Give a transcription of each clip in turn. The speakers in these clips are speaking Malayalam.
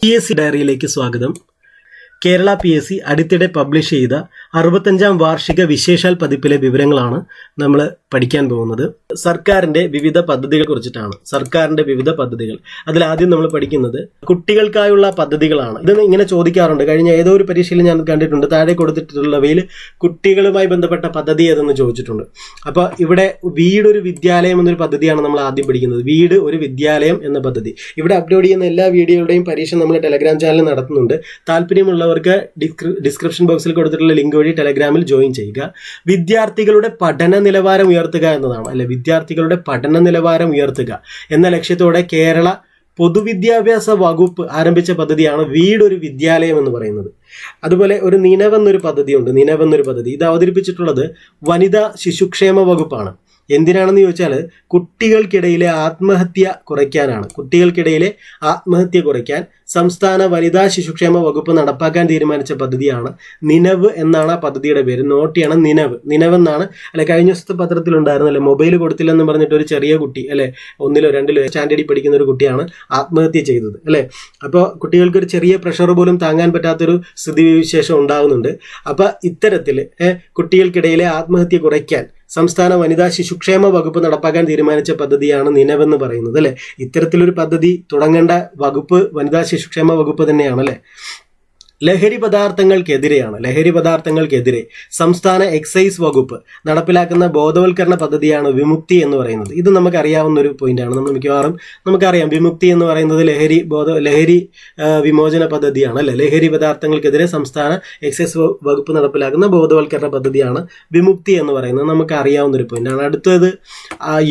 PSC ഡയറിയിലേക്ക് സ്വാഗതം. കേരള PSC അടുത്തിടെ പബ്ലിഷ് ചെയ്ത 65ാം വാർഷിക വിശേഷാൽ പതിപ്പിലെ വിവരങ്ങളാണ് നമ്മൾ പഠിക്കാൻ പോകുന്നത്. സർക്കാരിന്റെ വിവിധ പദ്ധതികളെ കുറിച്ചിട്ടാണ്. സർക്കാരിന്റെ വിവിധ പദ്ധതികൾ. അതിലാദ്യം നമ്മൾ പഠിക്കുന്നത് കുട്ടികൾക്കായുള്ള പദ്ധതികളാണ്. ഇത് ഇങ്ങനെ ചോദിക്കാറുണ്ട്. കഴിഞ്ഞ ഏതോ ഒരു പരീക്ഷയിൽ ഞാൻ കണ്ടിട്ടുണ്ട്. താഴെ കൊടുത്തിട്ടുള്ളവയിൽ കുട്ടികളുമായി ബന്ധപ്പെട്ട പദ്ധതി ഏതെന്ന് ചോദിച്ചിട്ടുണ്ട്. അപ്പോൾ ഇവിടെ വീട് ഒരു വിദ്യാലയം എന്നൊരു പദ്ധതിയാണ് നമ്മൾ ആദ്യം പഠിക്കുന്നത്. വീട് ഒരു വിദ്യാലയം എന്ന പദ്ധതി. ഇവിടെ അപ്ലോഡ് ചെയ്യുന്ന എല്ലാ വീഡിയോയുടെയും പരീക്ഷ നമ്മൾ ടെലഗ്രാം ചാനലിൽ നടത്തുന്നുണ്ട്. താല്പര്യമുള്ളവർക്ക് ഡിസ്ക്രിപ്ഷൻ ബോക്സിൽ കൊടുത്തിട്ടുള്ള ലിങ്ക് വഴി ടെലഗ്രാമിൽ ജോയിൻ ചെയ്യുക. വിദ്യാർത്ഥികളുടെ പഠന നിലവാരം ഉയർത്തുക എന്നതാണ്, അല്ലെ, വിദ്യാർത്ഥികളുടെ പഠന നിലവാരം ഉയർത്തുക എന്ന ലക്ഷ്യത്തോടെ കേരള പൊതുവിദ്യാഭ്യാസ വകുപ്പ് ആരംഭിച്ച പദ്ധതിയാണ് വീടൊരു വിദ്യാലയം എന്ന് പറയുന്നത്. അതുപോലെ ഒരു നിനവെന്നൊരു പദ്ധതിയുണ്ട്. നിനവെന്നൊരു പദ്ധതി ഇത് അവതരിപ്പിച്ചിട്ടുള്ളത് വനിതാ ശിശുക്ഷേമ വകുപ്പാണ്. എന്തിനാണെന്ന് ചോദിച്ചാൽ കുട്ടികൾക്കിടയിലെ ആത്മഹത്യ കുറയ്ക്കാനാണ്. കുട്ടികൾക്കിടയിലെ ആത്മഹത്യ കുറയ്ക്കാൻ സംസ്ഥാന വനിതാ ശിശുക്ഷേമ വകുപ്പ് നടപ്പാക്കാൻ തീരുമാനിച്ച പദ്ധതിയാണ് നിനവ് എന്നാണ് ആ പദ്ധതിയുടെ പേര്. നോട്ട് ചെയ്യണം, നിനവ്. നിനവെന്നാണ്. അല്ലെ, കഴിഞ്ഞ ദിവസത്തെ പത്രത്തിലുണ്ടായിരുന്നല്ലേ, മൊബൈൽ കൊടുത്തില്ലെന്ന് പറഞ്ഞിട്ട് ഒരു ചെറിയ കുട്ടി, അല്ലെ, 1-ോ 2-ോ സ്റ്റാൻഡേർഡിൽ പഠിക്കുന്ന ഒരു കുട്ടിയാണ് ആത്മഹത്യ ചെയ്തത്, അല്ലെ. അപ്പോൾ കുട്ടികൾക്ക് ഒരു ചെറിയ പ്രഷർ പോലും താങ്ങാൻ പറ്റാത്തൊരു സ്ഥിതിവിശേഷം ഉണ്ടാകുന്നുണ്ട്. അപ്പൊ ഇത്തരത്തിൽ കുട്ടികൾക്കിടയിലെ ആത്മഹത്യ കുറയ്ക്കാൻ സംസ്ഥാന വനിതാ ശിശുക്ഷേമ വകുപ്പ് നടപ്പാക്കാൻ തീരുമാനിച്ച പദ്ധതിയാണ് നിനവെന്ന് പറയുന്നത്, അല്ലെ. ഇത്തരത്തിലൊരു പദ്ധതി തുടങ്ങേണ്ട വകുപ്പ് വനിതാ ശിശുക്ഷേമ വകുപ്പ് തന്നെയാണ്, അല്ലെ. ലഹരി പദാർത്ഥങ്ങൾക്കെതിരെ സംസ്ഥാന എക്സൈസ് വകുപ്പ് നടപ്പിലാക്കുന്ന ബോധവൽക്കരണ പദ്ധതിയാണ് വിമുക്തി എന്ന് പറയുന്നത്. ഇത് നമുക്കറിയാവുന്ന ഒരു പോയിന്റാണ്. നമുക്കറിയാം വിമുക്തി എന്ന് പറയുന്നത് ലഹരി വിമോചന പദ്ധതിയാണ്, അല്ലെ. ലഹരി പദാർത്ഥങ്ങൾക്കെതിരെ സംസ്ഥാന എക്സൈസ് വകുപ്പ് നടപ്പിലാക്കുന്ന ബോധവൽക്കരണ പദ്ധതിയാണ് വിമുക്തി എന്ന് പറയുന്നത്. നമുക്ക് അറിയാവുന്ന ഒരു പോയിന്റാണ്. അടുത്തത്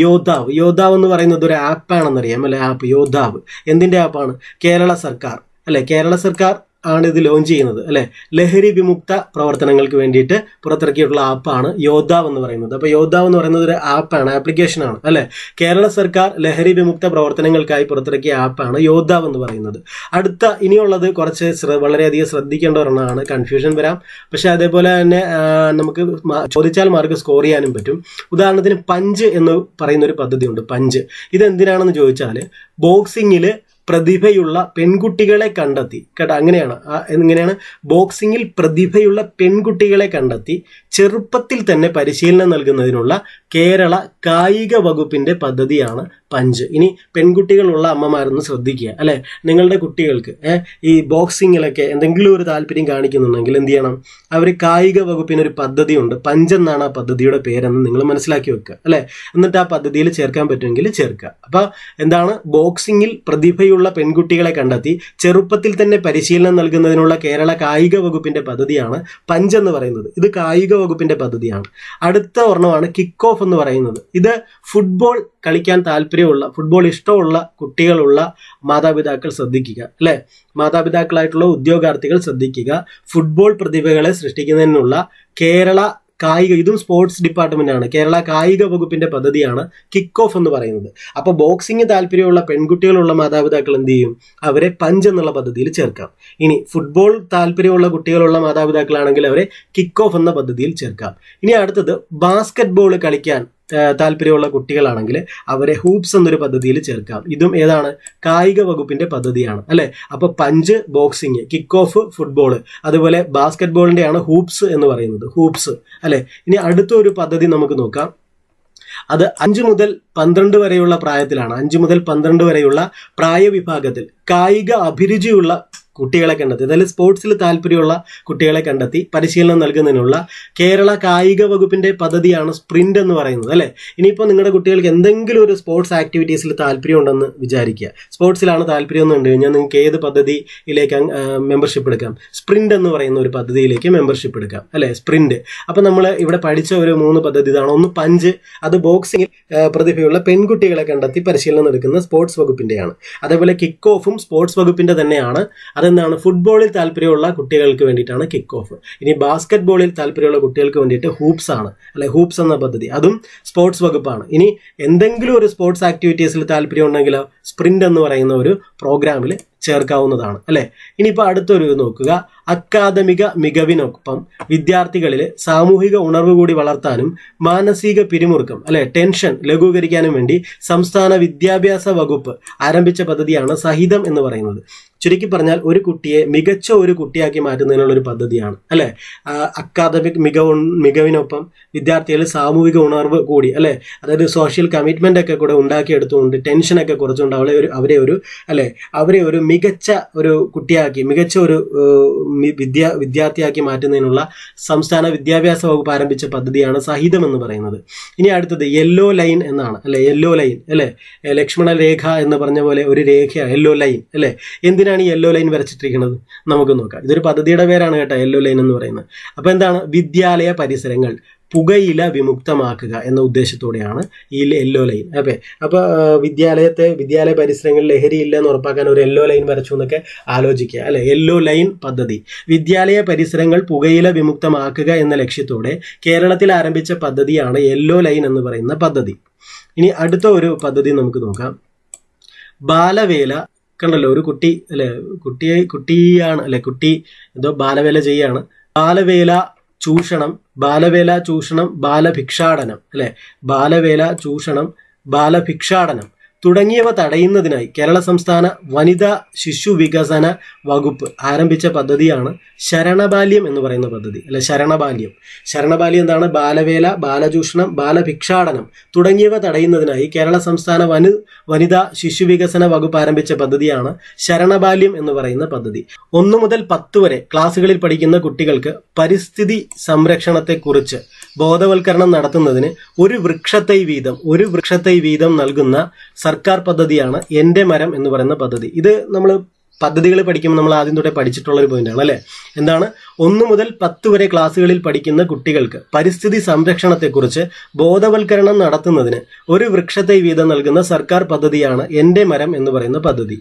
യോദ്ധാവ് എന്ന് പറയുന്നത് ഒരു ആപ്പാണെന്നറിയാം, അല്ലെ. ആപ്പ് യോദ്ധാവ് എന്തിന്റെ ആപ്പാണ്? കേരള സർക്കാർ, അല്ലെ. കേരള സർക്കാർ ആണ് ഇത് ലോഞ്ച് ചെയ്യുന്നത്, അല്ലെ. ലഹരി വിമുക്ത പ്രവർത്തനങ്ങൾക്ക് വേണ്ടിയിട്ട് പുറത്തിറക്കിയിട്ടുള്ള ആപ്പാണ് യോദ്ധാവ് എന്ന് പറയുന്നത്. അപ്പോൾ യോദ്ധാവ് എന്ന് പറയുന്നത് ഒരു ആപ്പാണ്, ആപ്ലിക്കേഷനാണ്, അല്ലെ. കേരള സർക്കാർ ലഹരി വിമുക്ത പ്രവർത്തനങ്ങൾക്കായി പുറത്തിറക്കിയ ആപ്പാണ് യോദ്ധാവ് എന്ന് പറയുന്നത്. ഇനിയുള്ളത് കുറച്ച് വളരെയധികം ശ്രദ്ധിക്കേണ്ട ഒരെണ്ണമാണ്. കൺഫ്യൂഷൻ വരാം, പക്ഷെ അതേപോലെ തന്നെ നമുക്ക് ചോദിച്ചാൽ മാർക്ക് സ്കോർ ചെയ്യാനും പറ്റും. ഉദാഹരണത്തിന് പഞ്ച് എന്ന് പറയുന്ന ഒരു പദ്ധതിയുണ്ട്. പഞ്ച് ഇത് എന്തിനാണെന്ന് ചോദിച്ചാൽ ബോക്സിങ്ങിൽ പ്രതിഭയുള്ള പെൺകുട്ടികളെ കണ്ടെത്തി, കേട്ടോ, എങ്ങനെയാണ് ബോക്സിങ്ങിൽ പ്രതിഭയുള്ള പെൺകുട്ടികളെ കണ്ടെത്തി ചെറുപ്പത്തിൽ തന്നെ പരിശീലനം നൽകുന്നതിനുള്ള കേരള കായിക വകുപ്പിന്റെ പദ്ധതിയാണ് പഞ്ച്. ഇനി പെൺകുട്ടികളുള്ള അമ്മമാരൊന്ന് ശ്രദ്ധിക്കുക, അല്ലെ. നിങ്ങളുടെ കുട്ടികൾക്ക് ഈ ബോക്സിങ്ങിലൊക്കെ എന്തെങ്കിലും ഒരു താല്പര്യം കാണിക്കുന്നുണ്ടെങ്കിൽ എന്ത് ചെയ്യണം? അവർ കായിക വകുപ്പിനൊരു പദ്ധതിയുണ്ട്, പഞ്ച് എന്നാണ് ആ പദ്ധതിയുടെ പേരെന്ന് നിങ്ങൾ മനസ്സിലാക്കി വെക്കുക, അല്ലെ. എന്നിട്ട് ആ പദ്ധതിയിൽ ചേർക്കാൻ പറ്റുമെങ്കിൽ ചേർക്കുക. അപ്പൊ എന്താണ്? ബോക്സിങ്ങിൽ പ്രതിഭയുള്ള പെൺകുട്ടികളെ കണ്ടെത്തി ചെറുപ്പത്തിൽ തന്നെ പരിശീലനം നൽകുന്നതിനുള്ള കേരള കായിക വകുപ്പിന്റെ പദ്ധതിയാണ് പഞ്ച് എന്ന് പറയുന്നത്. ഇത് കായിക വകുപ്പിന്റെ പദ്ധതിയാണ്. അടുത്ത ഒരെണ്ണമാണ് കിക്ക് ഓഫ് എന്ന് പറയുന്നത്. ഇത് ഫുട്ബോൾ കളിക്കാൻ ഫുട്ബോൾ ഇഷ്ടമുള്ള കുട്ടികളുള്ള മാതാപിതാക്കൾ ശ്രദ്ധിക്കുക, അല്ലെ. മാതാപിതാക്കളായിട്ടുള്ള ഉദ്യോഗാർത്ഥികൾ ശ്രദ്ധിക്കുക. ഫുട്ബോൾ പ്രതിഭകളെ സൃഷ്ടിക്കുന്നതിനുള്ള കേരള ഇതും സ്പോർട്സ് ഡിപ്പാർട്ട്മെന്റ് ആണ്. കേരള കായിക വകുപ്പിന്റെ പദ്ധതിയാണ് കിക്ക് ഓഫ് എന്ന് പറയുന്നത്. അപ്പൊ ബോക്സിംഗ് താല്പര്യമുള്ള പെൺകുട്ടികളുള്ള മാതാപിതാക്കൾ എന്ത് ചെയ്യും? അവരെ പഞ്ച് എന്നുള്ള പദ്ധതിയിൽ ചേർക്കാം. ഇനി ഫുട്ബോൾ താല്പര്യമുള്ള കുട്ടികളുള്ള മാതാപിതാക്കളാണെങ്കിൽ അവരെ കിക്ക് ഓഫ് എന്ന പദ്ധതിയിൽ ചേർക്കാം. ഇനി അടുത്തത് ബാസ്കറ്റ് ബോൾ കളിക്കാൻ താല്പര്യമുള്ള കുട്ടികളാണെങ്കിൽ അവരെ ഹൂപ്സ് എന്നൊരു പദ്ധതിയിൽ ചേർക്കാം. ഇതും ഏതാണ്? കായിക വകുപ്പിന്റെ പദ്ധതിയാണ്, അല്ലെ. അപ്പൊ punch boxing, kick off football, അതുപോലെ ബാസ്കറ്റ് ബോളിന്റെ ആണ് ഹൂപ്സ് എന്ന് പറയുന്നത്, ഹൂപ്സ്, അല്ലെ. ഇനി അടുത്തൊരു പദ്ധതി നമുക്ക് നോക്കാം. അത് 5 മുതൽ 12 വരെയുള്ള പ്രായത്തിലാണ്. 5 മുതൽ 12 വരെയുള്ള പ്രായവിഭാഗത്തിൽ കായിക അഭിരുചിയുള്ള കുട്ടികളെ കണ്ടെത്തി, അതായത് സ്പോർട്സിൽ താല്പര്യമുള്ള കുട്ടികളെ കണ്ടെത്തി പരിശീലനം നൽകുന്നതിനുള്ള കേരള കായിക വകുപ്പിന്റെ പദ്ധതിയാണ് സ്പ്രിന്റ് എന്ന് പറയുന്നത്, അല്ലെ. ഇനിയിപ്പോൾ നിങ്ങളുടെ കുട്ടികൾക്ക് എന്തെങ്കിലും ഒരു സ്പോർട്സ് ആക്ടിവിറ്റീസിൽ താല്പര്യം ഉണ്ടെന്ന് വിചാരിക്കുക. സ്പോർട്സിലാണ് താല്പര്യം എന്ന് കണ്ടു കഴിഞ്ഞാൽ നിങ്ങൾക്ക് ഏത് പദ്ധതിയിലേക്ക് മെമ്പർഷിപ്പ് എടുക്കാം? സ്പ്രിന്റ് എന്ന് പറയുന്ന ഒരു പദ്ധതിയിലേക്ക് മെമ്പർഷിപ്പ് എടുക്കാം, അല്ലെ. സ്പ്രിന്റ്. അപ്പൊ നമ്മൾ ഇവിടെ പഠിച്ച ഒരു 3 പദ്ധതി ഇതാണ്. ഒന്ന് പഞ്ച്, അത് ബോക്സിംഗിൽ പ്രതിഭയുള്ള പെൺകുട്ടികളെ കണ്ടെത്തി പരിശീലനം എടുക്കുന്ന സ്പോർട്സ് വകുപ്പിന്റെയാണ്. അതേപോലെ കിക്ക് ഓഫും സ്പോർട്സ് വകുപ്പിന്റെ തന്നെയാണ്. അതെന്താണ്? ഫുട്ബോളിൽ താല്പര്യമുള്ള കുട്ടികൾക്ക് വേണ്ടിയിട്ടാണ് കിക്ക് ഓഫ്. ഇനി ബാസ്കറ്റ് ബോളിൽ താല്പര്യമുള്ള കുട്ടികൾക്ക് വേണ്ടിയിട്ട് ഹൂപ്സ് ആണ്, അല്ലെ. ഹൂപ്സ് എന്ന പദ്ധതി അതും സ്പോർട്സ് വകുപ്പാണ്. ഇനി എന്തെങ്കിലും ഒരു സ്പോർട്സ് ആക്ടിവിറ്റീസിൽ താല്പര്യം ഉണ്ടെങ്കിലോ സ്പ്രിന്റ് എന്ന് പറയുന്ന ഒരു പ്രോഗ്രാമിൽ ചേർക്കാവുന്നതാണ്, അല്ലെ. ഇനിയിപ്പോൾ അടുത്തൊരു നോക്കുക. അക്കാദമിക മികവിനൊപ്പം വിദ്യാർത്ഥികളിൽ സാമൂഹിക ഉണർവ് കൂടി വളർത്താനും മാനസിക പിരിമുറുക്കം, അല്ലെ, ടെൻഷൻ ലഘൂകരിക്കാനും വേണ്ടി സംസ്ഥാന വിദ്യാഭ്യാസ വകുപ്പ് ആരംഭിച്ച പദ്ധതിയാണ് സഹിതം എന്ന് പറയുന്നത്. ചുരുക്കി പറഞ്ഞാൽ ഒരു കുട്ടിയെ മികച്ച ഒരു കുട്ടിയാക്കി മാറ്റുന്നതിനുള്ള ഒരു പദ്ധതിയാണ് അല്ലെ. അക്കാദമിക് മികവിനൊപ്പം വിദ്യാർത്ഥികളിൽ സാമൂഹിക ഉണർവ് കൂടി അല്ലെ, അതായത് സോഷ്യൽ കമ്മിറ്റ്മെന്റ് ഒക്കെ കൂടെ ഉണ്ടാക്കിയെടുത്തുകൊണ്ട് ടെൻഷനൊക്കെ കുറച്ചുകൊണ്ട് അവരെ ഒരു മികച്ച ഒരു കുട്ടിയാക്കി, മികച്ച ഒരു വിദ്യാർത്ഥിയാക്കി മാറ്റുന്നതിനുള്ള സംസ്ഥാന വിദ്യാഭ്യാസ വകുപ്പ് ആരംഭിച്ച പദ്ധതിയാണ് സഹിതം എന്ന് പറയുന്നത്. ഇനി അടുത്തത് യെല്ലോ ലൈൻ എന്നാണ് അല്ലെ. യെല്ലോ ലൈൻ അല്ലെ, ലക്ഷ്മണ രേഖ എന്ന് പറഞ്ഞ പോലെ ഒരു രേഖയാണ് യെല്ലോ ലൈൻ അല്ലെ. എന്തിനാണ് ഈ യെല്ലോ ലൈൻ വരച്ചിട്ടിരിക്കുന്നത് നമുക്ക് നോക്കാം. ഇതൊരു പദ്ധതിയുടെ പേരാണ് കേട്ടോ, യെല്ലോ ലൈൻ എന്ന് പറയുന്നത്. അപ്പൊ എന്താണ്? വിദ്യാലയ പരിസരങ്ങൾ പുകയില വിമുക്തമാക്കുക എന്ന ഉദ്ദേശത്തോടെയാണ് ഈ യെല്ലോ ലൈൻ. അപ്പൊ വിദ്യാലയ പരിസരങ്ങളിൽ ലഹരി ഇല്ല എന്ന് ഉറപ്പാക്കാൻ ഒരു യെല്ലോ ലൈൻ വരച്ചു എന്നൊക്കെ ആലോചിക്കുക അല്ലെ. യെല്ലോ ലൈൻ പദ്ധതി വിദ്യാലയ പരിസരങ്ങൾ പുകയില വിമുക്തമാക്കുക എന്ന ലക്ഷ്യത്തോടെ കേരളത്തിൽ ആരംഭിച്ച പദ്ധതിയാണ് യെല്ലോ ലൈൻ എന്ന് പറയുന്ന പദ്ധതി. ഇനി അടുത്ത ഒരു പദ്ധതി നമുക്ക് നോക്കാം. ബാലവേല. കണ്ടല്ലോ, ഒരു കുട്ടി അല്ലെ, കുട്ടിയാണ് അല്ലെ, കുട്ടി എന്തോ ബാലവേല ചെയ്യാണ്. ബാലവേല ചൂഷണം ബാലഭിക്ഷാടനം അല്ലെ. ബാലവേല ചൂഷണം ബാലഭിക്ഷാടനം തുടങ്ങിയവ തടയുന്നതിനായി കേരള സംസ്ഥാന വനിതാ ശിശു വികസന വകുപ്പ് ആരംഭിച്ച പദ്ധതിയാണ് ശരണബാല്യം എന്ന് പറയുന്ന പദ്ധതി അല്ലെ. ശരണബാല്യം എന്താണ്? ബാലവേല, ബാലചൂഷണം, ബാലഭിക്ഷാടനം തുടങ്ങിയവ തടയുന്നതിനായി കേരള സംസ്ഥാന വനിതാ ശിശു വികസന വകുപ്പ് ആരംഭിച്ച പദ്ധതിയാണ് ശരണബാല്യം എന്ന് പറയുന്ന പദ്ധതി. 1 മുതൽ 10 വരെ ക്ലാസ്സുകളിൽ പഠിക്കുന്ന കുട്ടികൾക്ക് പരിസ്ഥിതി സംരക്ഷണത്തെക്കുറിച്ച് ബോധവൽക്കരണം നടത്തുന്നതിന് ഒരു വൃക്ഷത്തൈ വീതം നൽകുന്ന സർക്കാർ പദ്ധതിയാണ് എൻ്റെ മരം എന്ന് പറയുന്ന പദ്ധതി. ഇത് നമ്മൾ പദ്ധതികൾ പഠിക്കുമ്പോൾ നമ്മൾ ആദ്യം തൊട്ടേ പഠിച്ചിട്ടുള്ള ഒരു പോയിന്റാണ് അല്ലെ. എന്താണ്? 1 മുതൽ 10 വരെ ക്ലാസ്സുകളിൽ പഠിക്കുന്ന കുട്ടികൾക്ക് പരിസ്ഥിതി സംരക്ഷണത്തെക്കുറിച്ച് ബോധവൽക്കരണം നടത്തുന്നതിന് ഒരു വൃക്ഷത്തൈ വീതം നൽകുന്ന സർക്കാർ പദ്ധതിയാണ് എൻ്റെ മരം എന്ന് പറയുന്ന പദ്ധതി.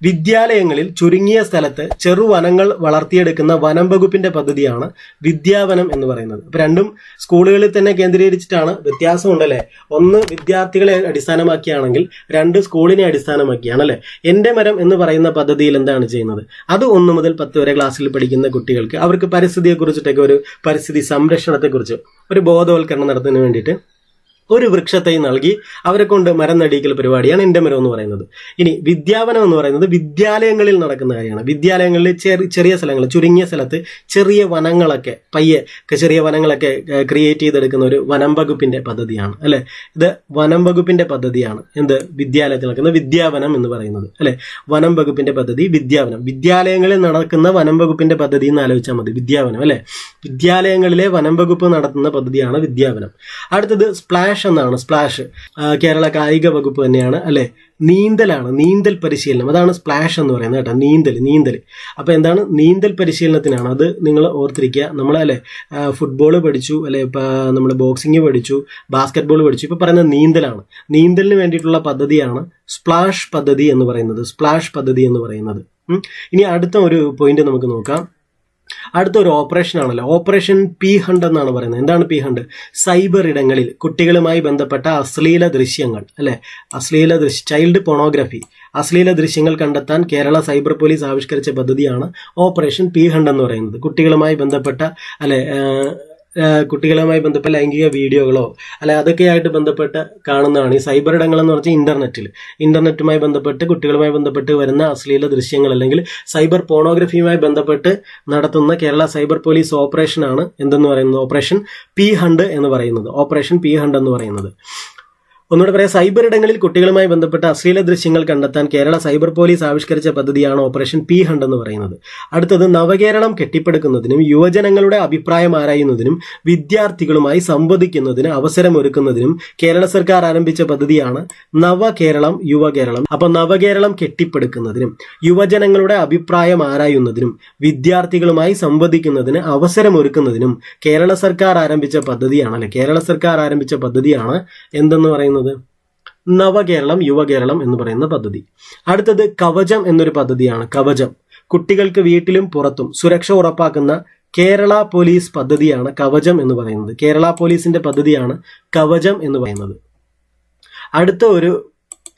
വിദ്യാലയങ്ങളിൽ ചുരുങ്ങിയ സ്ഥലത്ത് ചെറുവനങ്ങൾ വളർത്തിയെടുക്കുന്ന വനം വകുപ്പിന്റെ പദ്ധതിയാണ് വിദ്യാവനം എന്ന് പറയുന്നത്. അപ്പൊ രണ്ടും സ്കൂളുകളിൽ തന്നെ കേന്ദ്രീകരിച്ചിട്ടാണ്. വ്യത്യാസമുണ്ടല്ലേ, ഒന്ന് വിദ്യാർത്ഥികളെ അടിസ്ഥാനമാക്കിയാണെങ്കിൽ 2 സ്കൂളിനെ അടിസ്ഥാനമാക്കിയാണ് അല്ലെ. എൻ്റെ മരം എന്ന് പറയുന്ന പദ്ധതിയിൽ എന്താണ് ചെയ്യുന്നത്? അത് 1 മുതൽ 10 വരെ ക്ലാസ്സിൽ പഠിക്കുന്ന കുട്ടികൾക്ക് അവർക്ക് പരിസ്ഥിതിയെ കുറിച്ചിട്ടൊക്കെ ഒരു പരിസ്ഥിതി സംരക്ഷണത്തെക്കുറിച്ച് ഒരു ബോധവൽക്കരണം നടത്തുന്നതിന് വേണ്ടിയിട്ട് ഒരു വൃക്ഷത്തൈ നൽകി അവരെ കൊണ്ട് മരം നടിക്കൽ പരിപാടിയാണ് എൻ്റെ മരം എന്ന് പറയുന്നത്. ഇനി വിദ്യാവനം എന്ന് പറയുന്നത് വിദ്യാലയങ്ങളിൽ നടക്കുന്ന കാര്യമാണ്. വിദ്യാലയങ്ങളിൽ ചെറിയ സ്ഥലങ്ങൾ, ചുരുങ്ങിയ സ്ഥലത്ത് ചെറിയ വനങ്ങളൊക്കെ ചെറിയ വനങ്ങളൊക്കെ ക്രിയേറ്റ് ചെയ്തെടുക്കുന്ന ഒരു വനം വകുപ്പിന്റെ പദ്ധതിയാണ് അല്ലെ. ഇത് വനം വകുപ്പിന്റെ പദ്ധതിയാണ്. എന്ത്? വിദ്യാലയത്തിൽ നടക്കുന്ന വിദ്യാവനം എന്ന് പറയുന്നത് അല്ലെ. വനം വകുപ്പിന്റെ പദ്ധതി വിദ്യാവനം. വിദ്യാലയങ്ങളിൽ നടക്കുന്ന വനം വകുപ്പിന്റെ പദ്ധതി എന്ന് ആലോചിച്ചാൽ മതി. വിദ്യാവനം അല്ലെ. വിദ്യാലയങ്ങളിലെ വനം വകുപ്പ് നടത്തുന്ന പദ്ധതിയാണ് വിദ്യാവനം. അടുത്തത് സ്പ്ലാഷ് എന്നാണ്. സ്പ്ലാഷ് കേരള കായിക വകുപ്പ് തന്നെയാണ് അല്ലെ. നീന്തൽ പരിശീലനം, അതാണ് സ്പ്ലാഷ് എന്ന് പറയുന്നത് കേട്ടോ. നീന്തൽ. അപ്പൊ എന്താണ്? നീന്തൽ പരിശീലനത്തിനാണ്. അത് നിങ്ങൾ ഓർത്തിരിക്കുക. നമ്മൾ അല്ലെ ഫുട്ബോൾ പഠിച്ചു അല്ലെ, ഇപ്പൊ നമ്മൾ ബോക്സിംഗ് പഠിച്ചു, ബാസ്കറ്റ് ബോൾ പഠിച്ചു. ഇപ്പൊ പറയുന്നത് നീന്തലാണ്. നീന്തലിന് വേണ്ടിയിട്ടുള്ള പദ്ധതിയാണ് സ്പ്ലാഷ് പദ്ധതി എന്ന് പറയുന്നത്. ഇനി അടുത്ത ഒരു പോയിന്റ് നമുക്ക് നോക്കാം. അടുത്തൊരു ഓപ്പറേഷൻ ആണല്ലോ, ഓപ്പറേഷൻ പി ഹണ്ട് എന്നാണ് പറയുന്നത്. എന്താണ് പി ഹണ്ട്? സൈബർ ഇടങ്ങളിൽ കുട്ടികളുമായി ബന്ധപ്പെട്ട അശ്ലീല ദൃശ്യങ്ങൾ അല്ലെ, ചൈൽഡ് പോണോഗ്രഫി, അശ്ലീല ദൃശ്യങ്ങൾ കണ്ടെത്താൻ കേരള സൈബർ പോലീസ് ആവിഷ്കരിച്ച പദ്ധതിയാണ് ഓപ്പറേഷൻ പി ഹണ്ട് എന്ന് പറയുന്നത്. കുട്ടികളുമായി ബന്ധപ്പെട്ട ലൈംഗിക വീഡിയോകളോ അല്ലെ അതൊക്കെയായിട്ട് ബന്ധപ്പെട്ട് കാണുന്നതാണ് ഈ സൈബർ ഇടങ്ങൾ എന്ന് പറഞ്ഞാൽ ഇന്റർനെറ്റുമായി ബന്ധപ്പെട്ട് കുട്ടികളുമായി ബന്ധപ്പെട്ട് വരുന്ന അശ്ലീല ദൃശ്യങ്ങൾ അല്ലെങ്കിൽ സൈബർ പോണോഗ്രഫിയുമായി ബന്ധപ്പെട്ട് നടത്തുന്ന കേരള സൈബർ പോലീസ് ഓപ്പറേഷനാണ് എന്തെന്ന് പറയുന്നത്? ഓപ്പറേഷൻ പി ഹണ്ട് എന്ന് പറയുന്നത്. ഒന്നുകൂടെ പറയാം, സൈബർ ഇടങ്ങളിൽ കുട്ടികളുമായി ബന്ധപ്പെട്ട അശ്ലീല ദൃശ്യങ്ങൾ കണ്ടെത്താൻ കേരള സൈബർ പോലീസ് ആവിഷ്കരിച്ച പദ്ധതിയാണ് ഓപ്പറേഷൻ പി ഹണ്ട് എന്ന് പറയുന്നത്. അടുത്തത് നവകേരളം കെട്ടിപ്പടുക്കുന്നതിനും യുവജനങ്ങളുടെ അഭിപ്രായം ആരായുന്നതിനും വിദ്യാർത്ഥികളുമായി സംവദിക്കുന്നതിന് അവസരമൊരുക്കുന്നതിനും കേരള സർക്കാർ ആരംഭിച്ച പദ്ധതിയാണ് നവകേരളം യുവകേരളം. അപ്പൊ നവകേരളം കെട്ടിപ്പടുക്കുന്നതിനും യുവജനങ്ങളുടെ അഭിപ്രായം ആരായുന്നതിനും വിദ്യാർത്ഥികളുമായി സംവദിക്കുന്നതിന് അവസരമൊരുക്കുന്നതിനും കേരള സർക്കാർ ആരംഭിച്ച പദ്ധതിയാണ് എന്തെന്ന് പറയുന്നത്? നവകേരളം യുവകേരളം എന്ന് പറയുന്ന പദ്ധതി. അടുത്തത് കവചം എന്നൊരു പദ്ധതിയാണ്. കവചം കുട്ടികൾക്ക് വീട്ടിലും പുറത്തും സുരക്ഷ ഉറപ്പാക്കുന്ന കേരള പോലീസ് പദ്ധതിയാണ് കവചം എന്ന് പറയുന്നത്. കേരള പോലീസിന്റെ പദ്ധതിയാണ് കവചം എന്ന് പറയുന്നത്. അടുത്ത ഒരു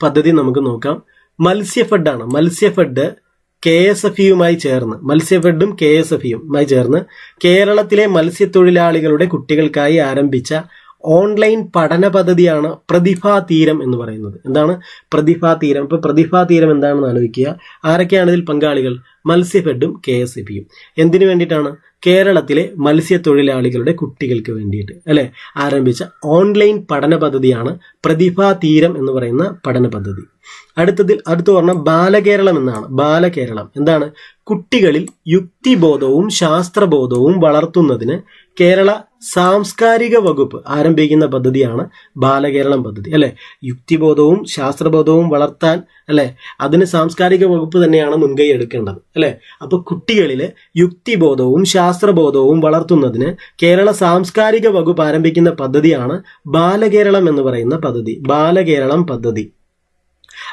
പദ്ധതി നമുക്ക് നോക്കാം. മത്സ്യഫെഡ് ആണ്. മത്സ്യഫെഡ് KSFEയുമായി ചേർന്ന് കേരളത്തിലെ മത്സ്യത്തൊഴിലാളികളുടെ കുട്ടികൾക്കായി ആരംഭിച്ച ഓൺലൈൻ പഠന പദ്ധതിയാണ് പ്രതിഭാ തീരം എന്ന് പറയുന്നത്. എന്താണ് പ്രതിഭാ തീരം? ഇപ്പൊ പ്രതിഭാ തീരം എന്താണെന്ന് ആലോചിക്കുക. ആരൊക്കെയാണ് ഇതിൽ പങ്കാളികൾ? മത്സ്യഫെഡും KSEBയും. എന്തിനു വേണ്ടിയിട്ടാണ്? കേരളത്തിലെ മത്സ്യത്തൊഴിലാളികളുടെ കുട്ടികൾക്ക് വേണ്ടിയിട്ട് അല്ലെ ആരംഭിച്ച ഓൺലൈൻ പഠന പദ്ധതിയാണ് പ്രതിഭാ തീരം എന്ന് പറയുന്ന പഠന പദ്ധതി. അടുത്ത് പറഞ്ഞ ബാലകേരളം എന്നാണ്. ബാലകേരളം എന്താണ്? കുട്ടികളിൽ യുക്തിബോധവും ശാസ്ത്രബോധവും വളർത്തുന്നതിന് കേരള സാംസ്കാരിക വകുപ്പ് ആരംഭിക്കുന്ന പദ്ധതിയാണ് ബാലകേരളം പദ്ധതി അല്ലെ. യുക്തിബോധവും ശാസ്ത്രബോധവും വളർത്താൻ അല്ലെ അതിന് സാംസ്കാരിക വകുപ്പ് തന്നെയാണ് മുൻകൈ എടുക്കേണ്ടത് അല്ലെ. അപ്പൊ കുട്ടികളിലെ യുക്തിബോധവും ശാസ്ത്രബോധവും വളർത്തുന്നതിന് കേരള സാംസ്കാരിക വകുപ്പ് ആരംഭിക്കുന്ന പദ്ധതിയാണ് ബാലകേരളം എന്ന് പറയുന്ന പദ്ധതി. ബാലകേരളം പദ്ധതി.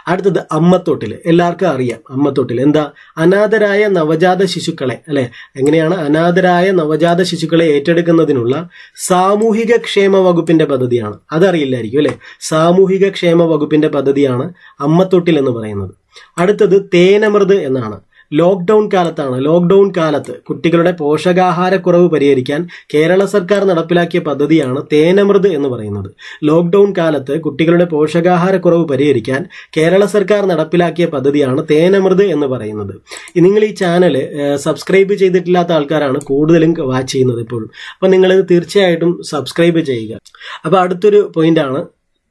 അടുത്തത് അമ്മത്തൊട്ടിൽ. എല്ലാവർക്കും അറിയാം അമ്മത്തൊട്ടിൽ എന്താ? അനാഥരായ നവജാത ശിശുക്കളെ അല്ലെ എങ്ങനെയാണ് അനാഥരായ നവജാത ശിശുക്കളെ ഏറ്റെടുക്കുന്നതിനുള്ള സാമൂഹിക ക്ഷേമ വകുപ്പിന്റെ പദ്ധതിയാണ്. അതറിയില്ലായിരിക്കും അല്ലെ. സാമൂഹിക ക്ഷേമ വകുപ്പിന്റെ പദ്ധതിയാണ് അമ്മത്തൊട്ടിൽ എന്ന് പറയുന്നത്. അടുത്തത് തേനമൃത് എന്നാണ്. ലോക്ക്ഡൌൺ കാലത്ത് കുട്ടികളുടെ പോഷകാഹാരക്കുറവ് പരിഹരിക്കാൻ കേരള സർക്കാർ നടപ്പിലാക്കിയ പദ്ധതിയാണ് തേനമൃത് എന്ന് പറയുന്നത്. ലോക്ക്ഡൌൺ കാലത്ത് കുട്ടികളുടെ പോഷകാഹാരക്കുറവ് പരിഹരിക്കാൻ കേരള സർക്കാർ നടപ്പിലാക്കിയ പദ്ധതിയാണ് തേനമൃത് എന്ന് പറയുന്നത്. നിങ്ങൾ ഈ ചാനൽ സബ്സ്ക്രൈബ് ചെയ്തിട്ടില്ലാത്ത ആൾക്കാരാണ് കൂടുതലും വാച്ച് ചെയ്യുന്നത് ഇപ്പോഴും. അപ്പൊ നിങ്ങൾ തീർച്ചയായിട്ടും സബ്സ്ക്രൈബ് ചെയ്യുക. അപ്പൊ അടുത്തൊരു പോയിന്റാണ്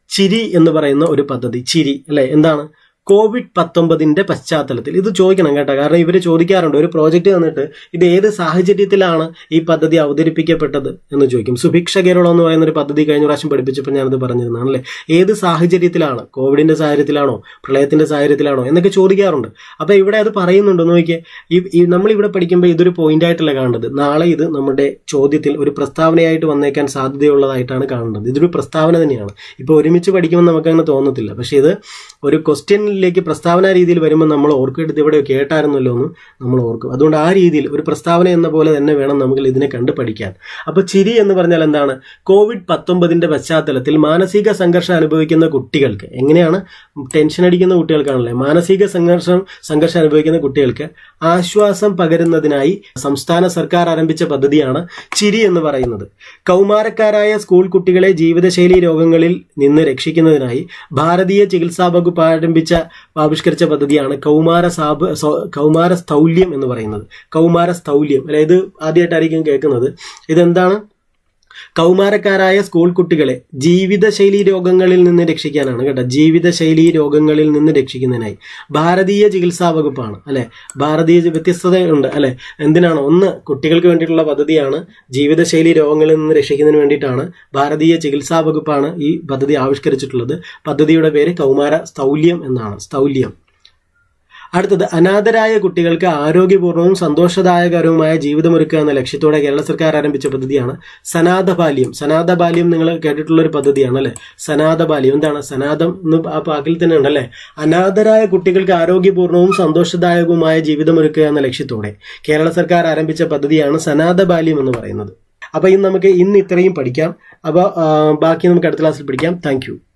ചിരി എന്ന് പറയുന്ന ഒരു പദ്ധതി. ചിരി അല്ലെ എന്താണ്? COVID-19 പശ്ചാത്തലത്തിൽ ഇത് ചോദിക്കണം കേട്ടോ. കാരണം ഇവർ ചോദിക്കാറുണ്ട് ഒരു പ്രോജക്റ്റ് തന്നിട്ട് ഇത് ഏത് സാഹചര്യത്തിലാണ് ഈ പദ്ധതി അവതരിപ്പിക്കപ്പെട്ടത് എന്ന് ചോദിക്കും. സുഭിക്ഷ കേരളം എന്ന് പറയുന്ന ഒരു പദ്ധതി കഴിഞ്ഞ പ്രാവശ്യം പഠിപ്പിച്ചപ്പോൾ ഞാനത് പറഞ്ഞിരുന്നതാണ് അല്ലേ. ഏത് സാഹചര്യത്തിലാണ്? കോവിഡിന്റെ സാഹചര്യത്തിലാണോ പ്രളയത്തിന്റെ സാഹചര്യത്തിലാണോ എന്നൊക്കെ ചോദിക്കാറുണ്ട്. അപ്പൊ ഇവിടെ അത് പറയുന്നുണ്ടോ നോക്കിയേ. നമ്മളിവിടെ പഠിക്കുമ്പോൾ ഇതൊരു പോയിന്റ് ആയിട്ടല്ല കാണേണ്ടത്. നാളെ ഇത് നമ്മുടെ ചോദ്യത്തിൽ ഒരു പ്രസ്താവനയായിട്ട് വന്നേക്കാൻ സാധ്യതയുള്ളതായിട്ടാണ് കാണേണ്ടത്. ഇതൊരു പ്രസ്താവന തന്നെയാണ്. ഇപ്പൊ ഒരുമിച്ച് പഠിക്കുമ്പോൾ നമുക്കങ്ങനെ തോന്നത്തില്ല. പക്ഷെ ഇത് ഒരു ക്വസ്റ്റ്യനിലേക്ക് പ്രസ്താവന രീതിയിൽ വരുമ്പോൾ നമ്മൾ ഓർക്കും ഇത് ഇവിടെ കേട്ടായിരുന്നല്ലോ എന്ന് നമ്മൾ ഓർക്കും. അതുകൊണ്ട് ആ രീതിയിൽ ഒരു പ്രസ്താവന എന്ന പോലെ തന്നെ വേണം നമുക്ക് ഇതിനെ കണ്ട് പഠിക്കാൻ. അപ്പൊ ചിരി എന്ന് പറഞ്ഞാൽ എന്താണ്? COVID-19 പശ്ചാത്തലത്തിൽ മാനസിക സംഘർഷം അനുഭവിക്കുന്ന കുട്ടികൾക്ക്, എങ്ങനെയാണ് ടെൻഷൻ അടിക്കുന്ന കുട്ടികൾക്കാണല്ലേ മാനസിക സംഘർഷം അനുഭവിക്കുന്ന കുട്ടികൾക്ക് ആശ്വാസം പകരുന്നതിനായി സംസ്ഥാന സർക്കാർ ആരംഭിച്ച പദ്ധതിയാണ് ചിരി എന്ന് പറയുന്നത്. കൗമാരക്കാരായ സ്കൂൾ കുട്ടികളെ ജീവിതശൈലി രോഗങ്ങളിൽ നിന്ന് രക്ഷിക്കുന്നതിനായി ഭാരതീയ ചികിത്സാ വകുപ്പ് ആവിഷ്കരിച്ച പദ്ധതിയാണ് കൗമാര സ്ഥൗല്യം എന്ന് പറയുന്നത്. കൗമാര സ്ഥൗല്യം അതായത് ആദ്യമായിട്ടായിരിക്കും കേൾക്കുന്നത്. ഇതെന്താണ്? കൗമാരക്കാരായ സ്കൂൾ കുട്ടികളെ ജീവിതശൈലി രോഗങ്ങളിൽ നിന്ന് രക്ഷിക്കാനാണ് കേട്ടോ. ജീവിതശൈലി രോഗങ്ങളിൽ നിന്ന് രക്ഷിക്കുന്നതിനായി ഭാരതീയ ചികിത്സാ വകുപ്പാണ് അല്ലെ. വ്യത്യസ്തതയുണ്ട് അല്ലെ. എന്തിനാണ്? ഒന്ന്, കുട്ടികൾക്ക് വേണ്ടിയിട്ടുള്ള പദ്ധതിയാണ്. ജീവിതശൈലി രോഗങ്ങളിൽ നിന്ന് രക്ഷിക്കുന്നതിന് വേണ്ടിയിട്ടാണ് ഭാരതീയ ചികിത്സാ വകുപ്പാണ് ഈ പദ്ധതി ആവിഷ്കരിച്ചിട്ടുള്ളത്. പദ്ധതിയുടെ പേര് കൗമാര സ്ഥൗല്യം എന്നാണ്. സ്ഥൗല്യം. അടുത്തത് അനാഥരായ കുട്ടികൾക്ക് ആരോഗ്യപൂർണവും സന്തോഷദായകരവുമായ ജീവിതമൊരുക്കുക എന്ന ലക്ഷ്യത്തോടെ കേരള സർക്കാർ ആരംഭിച്ച പദ്ധതിയാണ് സനാഥബാല്യം. സനാഥബാല്യം നിങ്ങൾ കേട്ടിട്ടുള്ള ഒരു പദ്ധതിയാണ് അല്ലെ. സനാഥബാല്യം എന്താണ്? സനാഥം എന്ന് ആ വാക്കിൽ തന്നെ ഉണ്ടല്ലേ. അനാഥരായ കുട്ടികൾക്ക് ആരോഗ്യപൂർണവും സന്തോഷദായകവുമായ ജീവിതമൊരുക്കുക എന്ന ലക്ഷ്യത്തോടെ കേരള സർക്കാർ ആരംഭിച്ച പദ്ധതിയാണ് സനാഥബാല്യം എന്ന് പറയുന്നത്. അപ്പൊ നമുക്ക് ഇന്ന് ഇത്രയും പഠിക്കാം. അപ്പൊ ബാക്കി നമുക്ക് അടുത്ത ക്ലാസ്സിൽ പഠിക്കാം. താങ്ക്